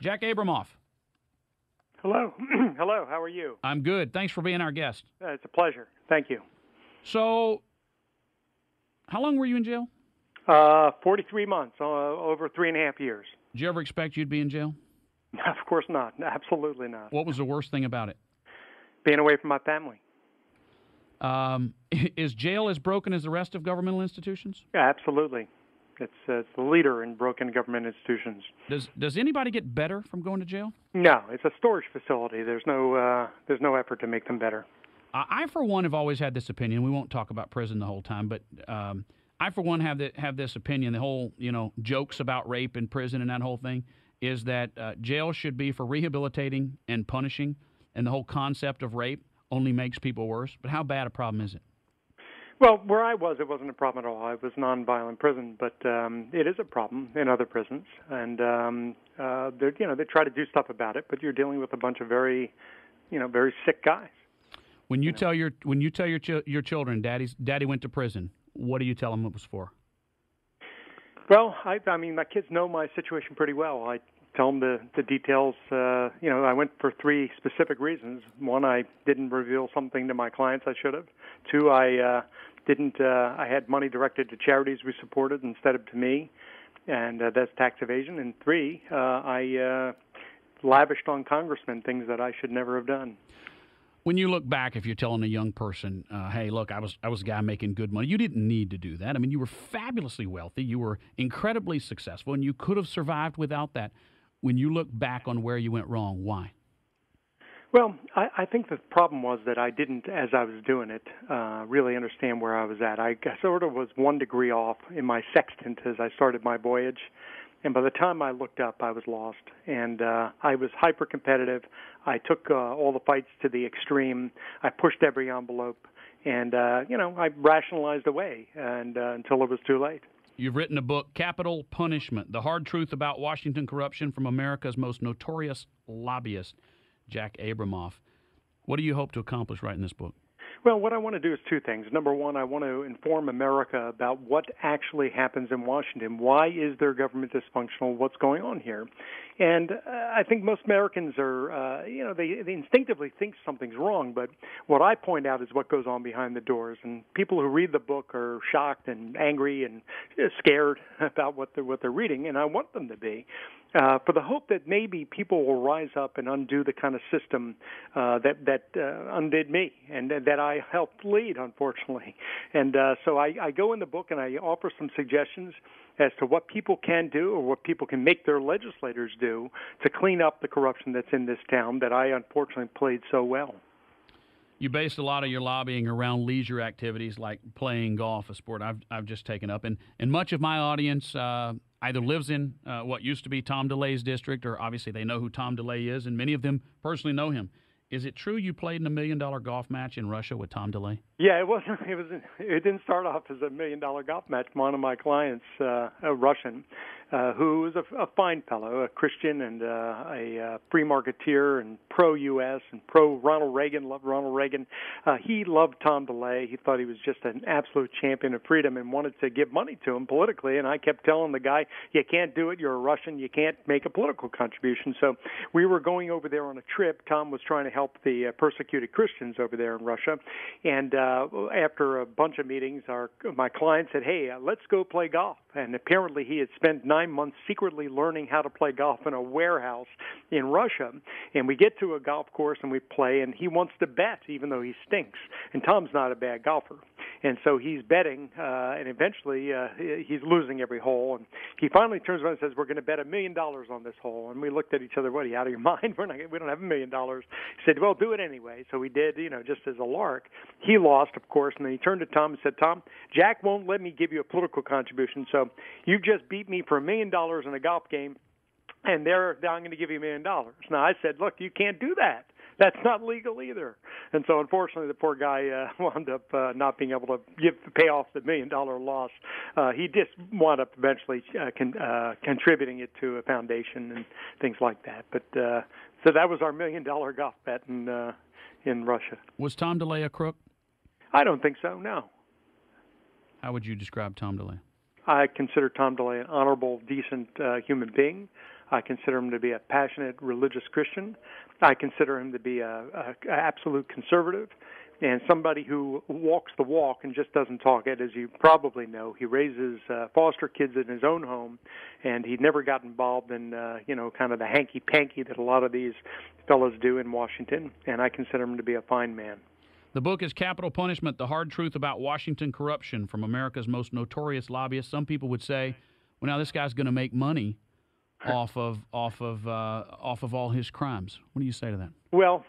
Jack Abramoff. Hello. Hello, how are you? I'm good. Thanks for being our guest. It's a pleasure. Thank you. So, how long were you in jail? 43 months, over 3.5 years. Did you ever expect you'd be in jail? Of course not. Absolutely not. What was the worst thing about it? Being away from my family. Is jail as broken as the rest of governmental institutions? Yeah, absolutely. It's the leader in broken government institutions. Does anybody get better from going to jail? No, it's a storage facility. There's no effort to make them better. I for one, have always had this opinion. We won't talk about prison the whole time, but I, for one, have this opinion. The whole, jokes about rape in prison and that whole thing is that jail should be for rehabilitating and punishing, and the whole concept of rape only makes people worse. But how bad a problem is it? Well, where I was, it wasn't a problem at all. I was nonviolent prison, but it is a problem in other prisons, and they try to do stuff about it. But you're dealing with a bunch of very sick guys. When you tell your children, Daddy went to prison, what do you tell them it was for? Well, I mean, my kids know my situation pretty well. I tell them the details. I went for 3 specific reasons. 1, I didn't reveal something to my clients I should have. 2, I had money directed to charities we supported instead of to me, and that's tax evasion. And 3, I lavished on congressmen things that I should never have done. When you look back, if you're telling a young person, hey, look, I was a guy making good money, you didn't need to do that. I mean, you were fabulously wealthy. You were incredibly successful, and you could have survived without that. When you look back on where you went wrong, why? Well, I think the problem was that I didn't, as I was doing it, really understand where I was at. I sort of was 1 degree off in my sextant as I started my voyage. And by the time I looked up, I was lost. And I was hyper-competitive. I took all the fights to the extreme. I pushed every envelope. And, I rationalized away and until it was too late. You've written a book, Capital Punishment, The Hard Truth About Washington Corruption from America's Most Notorious Lobbyist, Jack Abramoff. What do you hope to accomplish writing this book? Well, what I want to do is 2 things. Number 1, I want to inform America about what actually happens in Washington. Why is their government dysfunctional? What's going on here? And I think most Americans are, they instinctively think something's wrong, but what I point out is what goes on behind the doors. And people who read the book are shocked and angry and scared about what they're reading, and I want them to be. For the hope that maybe people will rise up and undo the kind of system that undid me and that I helped lead, unfortunately. And so I go in the book and I offer some suggestions as to what people can do or what people can make their legislators do to clean up the corruption that's in this town that I unfortunately played so well. You based a lot of your lobbying around leisure activities like playing golf, a sport I've just taken up. And much of my audience either lives in what used to be Tom DeLay's district, or obviously they know who Tom DeLay is, and many of them personally know him. Is it true you played in $1 million golf match in Russia with Tom DeLay? Yeah, it wasn't. It didn't start off as $1 million golf match. One of my clients, a Russian, who was a fine fellow, a Christian and a free marketeer and pro-U.S. and pro-Ronald Reagan, loved Ronald Reagan. He loved Tom DeLay. He thought he was just an absolute champion of freedom and wanted to give money to him politically. And I kept telling the guy, you can't do it. You're a Russian. You can't make a political contribution. So we were going over there on a trip. Tom was trying to help the persecuted Christians over there in Russia. And after a bunch of meetings, my client said, hey, let's go play golf. And apparently he had spent 9 months secretly learning how to play golf in a warehouse in Russia. And we get to a golf course and we play, and he wants to bet, even though he stinks. And Tom's not a bad golfer. And so he's betting, and eventually he's losing every hole. And he finally turns around and says, we're going to bet $1 million on this hole. And we looked at each other, what, are you out of your mind? We don't have $1 million. He said, well, do it anyway. So we did, just as a lark. He lost, of course, and then he turned to Tom and said, Tom, Jack won't let me give you a political contribution, so you just beat me for $1 million in a golf game, and I'm going to give you $1 million. Now, I said, look, you can't do that. That's not legal either. And so, unfortunately, the poor guy wound up not being able to pay off the $1 million loss. He just wound up eventually contributing it to a foundation and things like that. But so that was our $1 million golf bet in Russia. Was Tom DeLay a crook? I don't think so, no. How would you describe Tom DeLay? I consider Tom DeLay an honorable, decent human being. I consider him to be a passionate religious Christian. I consider him to be a absolute conservative and somebody who walks the walk and just doesn't talk it. As you probably know, he raises foster kids in his own home, and he never got involved in, kind of the hanky-panky that a lot of these fellows do in Washington, and I consider him to be a fine man. The book is Capital Punishment, The Hard Truth About Washington Corruption from America's Most Notorious Lobbyists. Some people would say, well, now this guy's going to make money off of all his crimes. What do you say to that? Well,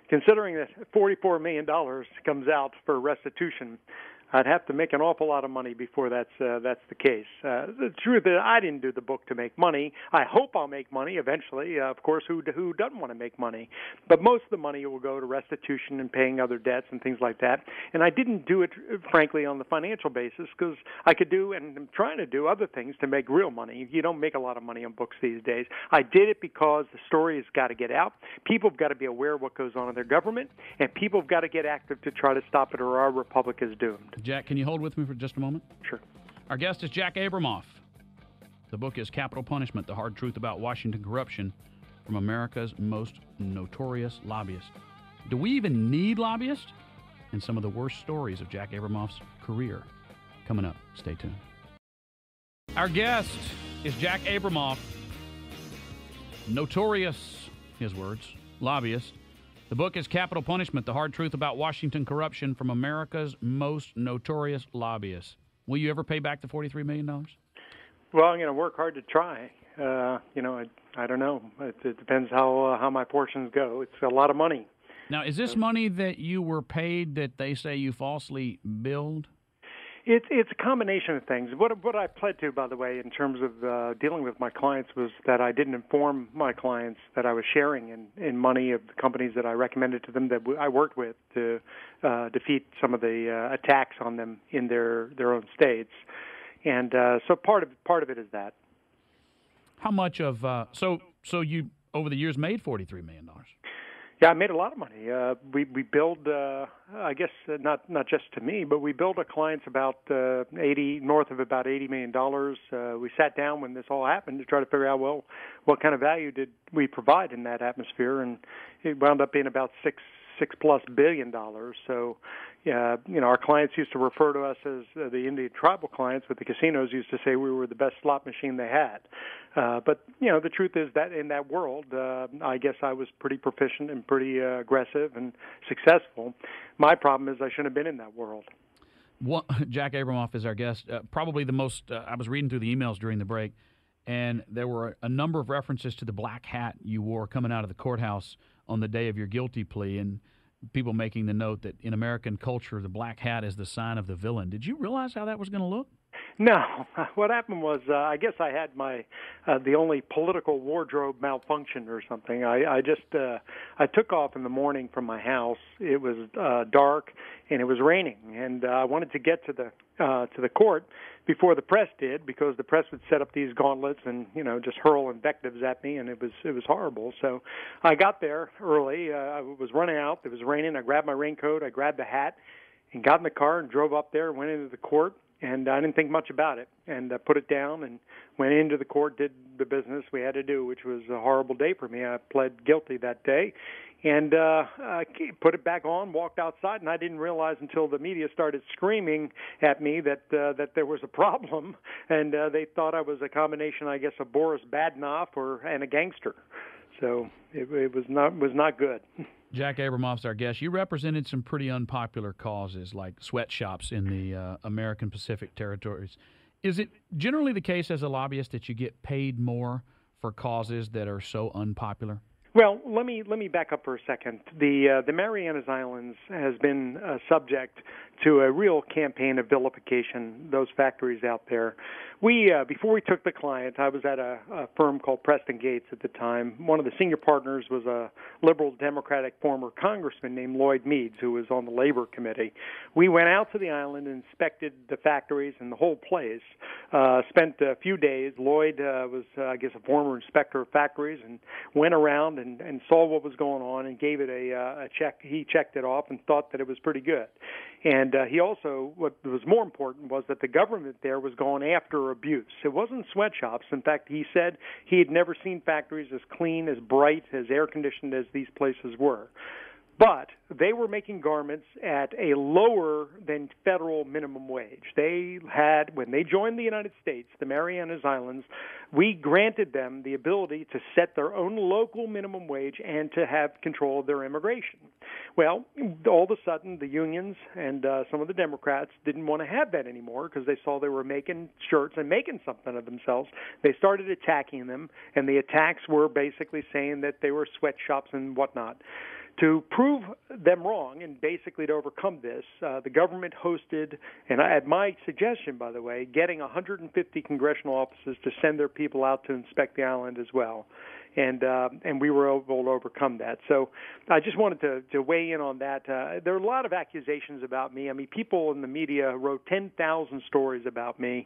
considering that $44 million comes out for restitution, I'd have to make an awful lot of money before that's the case. The truth is, I didn't do the book to make money. I hope I'll make money eventually. Of course, who doesn't want to make money? But most of the money will go to restitution and paying other debts and things like that. And I didn't do it, frankly, on the financial basis because I could do, and I'm trying to do, other things to make real money. You don't make a lot of money on books these days. I did it because the story has got to get out. People have got to be aware of what goes on in their government, and people have got to get active to try to stop it, or our republic is doomed. Jack, can you hold with me for just a moment? Sure. Our guest is Jack Abramoff. The book is Capital Punishment, The Hard Truth About Washington Corruption from America's Most Notorious Lobbyists. Do we even need lobbyists? And some of the worst stories of Jack Abramoff's career. Coming up. Stay tuned. Our guest is Jack Abramoff, notorious, his words, lobbyist. The book is Capital Punishment, The Hard Truth About Washington Corruption from America's Most Notorious Lobbyists. Will you ever pay back the $43 million? Well, I'm going to work hard to try. I don't know. It depends how my portions go. It's a lot of money. Now, is this money that you were paid that they say you falsely billed? It's a combination of things. What I pled to, by the way, in terms of dealing with my clients was that I didn't inform my clients that I was sharing in money of the companies that I recommended to them that I worked with to defeat some of the attacks on them in their own states. And so part of it is that. How much of so you over the years made $43 million? Yeah, I made a lot of money. We billed, I guess, not just to me, but we billed our clients about north of about $80 million. We sat down when this all happened to try to figure out, well, what kind of value did we provide in that atmosphere, and it wound up being about $6+ billion. So, our clients used to refer to us as the Indian tribal clients, but the casinos used to say we were the best slot machine they had. But the truth is that in that world, I guess I was pretty proficient and pretty aggressive and successful. My problem is I shouldn't have been in that world. Jack Abramoff is our guest. Probably the most, I was reading through the emails during the break, and there were a number of references to the black hat you wore coming out of the courthouse on the day of your guilty plea, and people making the note that in American culture, the black hat is the sign of the villain. Did you realize how that was going to look? No. What happened was I guess I had the only political wardrobe malfunction or something. I took off in the morning from my house. It was dark and it was raining, and I wanted to get to the court before the press did, because the press would set up these gauntlets and just hurl invectives at me, and it was horrible. So I got there early. I was running out. It was raining. I grabbed my raincoat. I grabbed the hat and got in the car and drove up there. Went into the court. And I didn't think much about it, and put it down and went into the court, did the business we had to do, which was a horrible day for me. I pled guilty that day, and I put it back on, walked outside, and I didn't realize until the media started screaming at me that there was a problem, and they thought I was a combination, I guess, of Boris Badenoff and a gangster. So it was not good. Jack Abramoff's our guest. You represented some pretty unpopular causes like sweatshops in the American Pacific territories. Is it generally the case as a lobbyist that you get paid more for causes that are so unpopular? Well, let me back up for a second. The Marianas Islands has been subject to a real campaign of vilification, those factories out there. We before we took the client, I was at a firm called Preston Gates at the time. One of the senior partners was a liberal Democratic former congressman named Lloyd Meads, who was on the Labor Committee. We went out to the island and inspected the factories and the whole place. Spent a few days. Lloyd was, I guess, a former inspector of factories, and went around and saw what was going on and gave it a check. He checked it off and thought that it was pretty good. And he also, what was more important was that the government there was going after abuse. It wasn't sweatshops. In fact, he said he had never seen factories as clean, as bright, as air-conditioned as these places were. But they were making garments at a lower than federal minimum wage. They had, when they joined the United States, the Marianas Islands, we granted them the ability to set their own local minimum wage and to have control of their immigration. Well, all of a sudden, the unions and some of the Democrats didn't want to have that anymore because they saw they were making shirts and making something of themselves. They started attacking them, and the attacks were basically saying that they were sweatshops and whatnot. To prove them wrong and basically to overcome this, the government hosted, and at my suggestion, by the way, getting 150 congressional offices to send their people out to inspect the island as well. And we were able to overcome that. So I just wanted to weigh in on that. There are a lot of accusations about me. I mean, people in the media wrote 10,000 stories about me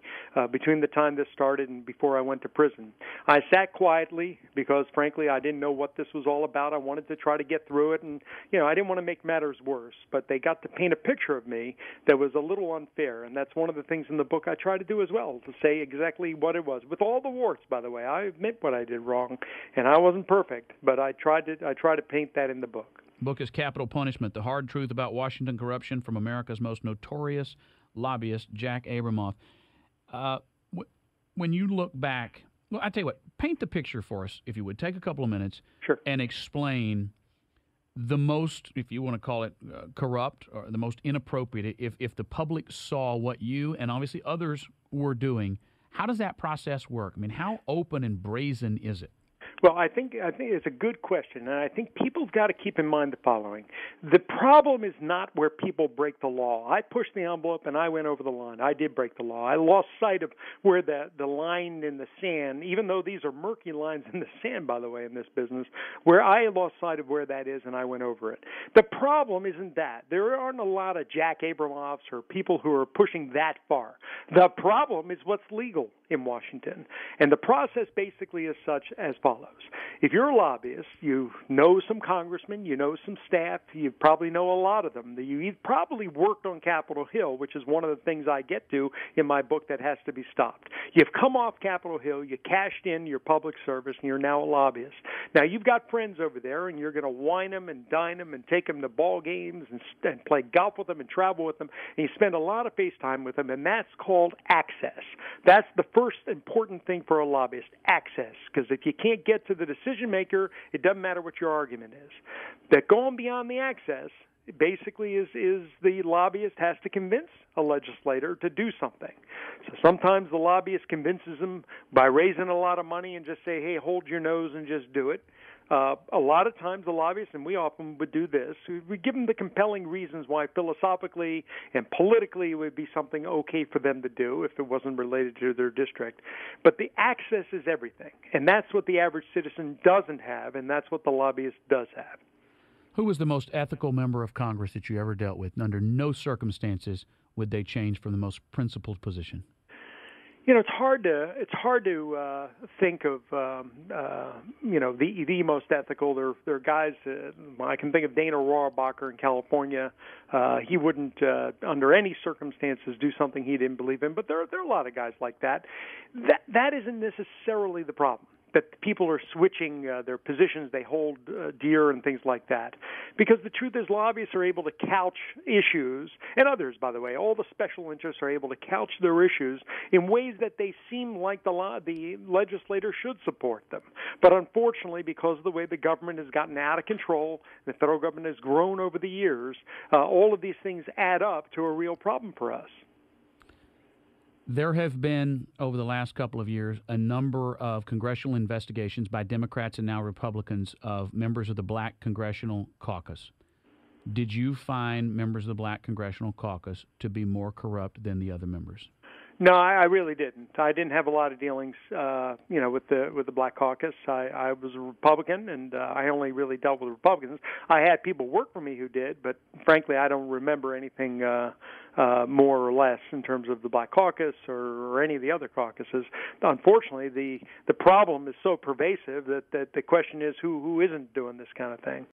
between the time this started and before I went to prison. I sat quietly because, frankly, I didn't know what this was all about. I wanted to try to get through it, and, I didn't want to make matters worse. But they got to paint a picture of me that was a little unfair, and that's one of the things in the book I try to do as well, to say exactly what it was. With all the warts, by the way, I admit what I did wrong. And I wasn't perfect, but I try to paint that in the book. The book is Capital Punishment: The Hard Truth About Washington Corruption from America's Most Notorious Lobbyist, Jack Abramoff. When you look back, well, I tell you what, paint the picture for us, if you would. Take a couple of minutes and explain the most, if you want to call it corrupt, or the most inappropriate, if the public saw what you and obviously others were doing. How does that process work? I mean, how open and brazen is it? Well, I think it's a good question, and I think people have got to keep in mind the following. The problem is not where people break the law. I pushed the envelope, and I went over the line. I did break the law. I lost sight of where the line in the sand, even though these are murky lines in the sand, by the way, in this business, where I lost sight of where that is, and I went over it. The problem isn't that. There aren't a lot of Jack Abramoffs or people who are pushing that far. The problem is what's legal in Washington, and the process basically is such as follows. If you're a lobbyist, you know some congressmen, you know some staff, you probably know a lot of them. You probably worked on Capitol Hill, which is one of the things I get to in my book that has to be stopped. You've come off Capitol Hill, you cashed in your public service, and you're now a lobbyist. Now, you've got friends over there, and you're going to wine them and dine them and take them to ball games and play golf with them and travel with them, and you spend a lot of face time with them, and that's called access. That's the first important thing for a lobbyist, access, because if you can't get to the decision maker, it doesn't matter what your argument is. That going beyond the access basically is the lobbyist has to convince a legislator to do something. So sometimes the lobbyist convinces them by raising a lot of money and just say, hey, hold your nose and just do it. A lot of times the lobbyists, and we often would do this, we give them the compelling reasons why philosophically and politically it would be something okay for them to do if it wasn't related to their district. But the access is everything, and that's what the average citizen doesn't have, and that's what the lobbyist does have. Who was the most ethical member of Congress that you ever dealt with? And under no circumstances would they change from the most principled position. It's hard to think of the most ethical. There are guys. I can think of Dana Rohrabacher in California. He wouldn't, under any circumstances, do something he didn't believe in. But there are a lot of guys like that. That isn't necessarily the problem. That people are switching their positions they hold dear and things like that. Because the truth is lobbyists are able to couch issues, and others, by the way, all the special interests are able to couch their issues in ways that they seem like the legislator should support them. But unfortunately, because of the way the government has gotten out of control, the federal government has grown over the years, all of these things add up to a real problem for us. There have been, over the last couple of years, a number of congressional investigations by Democrats and now Republicans of members of the Black Congressional Caucus. Did you find members of the Black Congressional Caucus to be more corrupt than the other members? No, I really didn't. I didn't have a lot of dealings, with the Black Caucus. I was a Republican, and I only really dealt with Republicans. I had people work for me who did, but frankly, I don't remember anything more or less in terms of the Black Caucus or any of the other caucuses. Unfortunately, the problem is so pervasive that the question is who isn't doing this kind of thing.